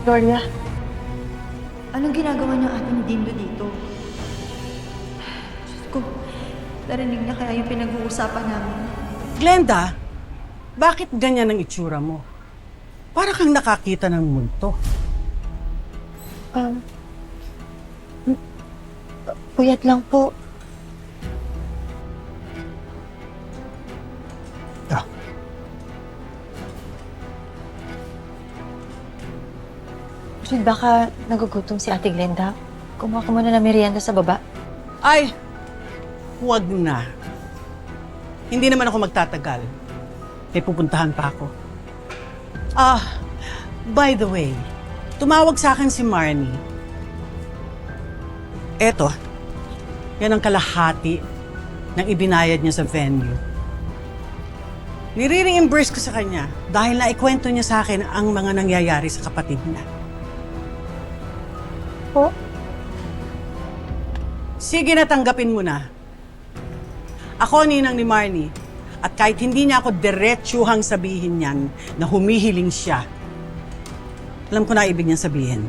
Gloria, Anong ginagawa niyo ate ni Dindo dito? Diyos ko, narinig niya kaya yung pinag-uusapan namin. Glenda, bakit ganyan ang itsura mo? Para kang nakakita ng multo. puyat lang po. Ah, Jude, baka nagugutom si Ate Glenda. Kumuha ka muna ng merienda sa baba. ay, huwag na. Hindi naman ako magtatagal. May pupuntahan pa ako. By the way, tumawag sa akin si Marnie. Eto, yan ang kalahati ng ibinayad niya sa venue. Nire-reimburse ko sa kanya dahil naikwento niya sa akin ang mga nangyayari sa kapatid niya. Po? Sige na, tanggapin mo na. Ako ninang ni Marnie, at kahit hindi niya ako diretsuhang sabihin yan na humihiling siya, alam ko na ibig niyang sabihin.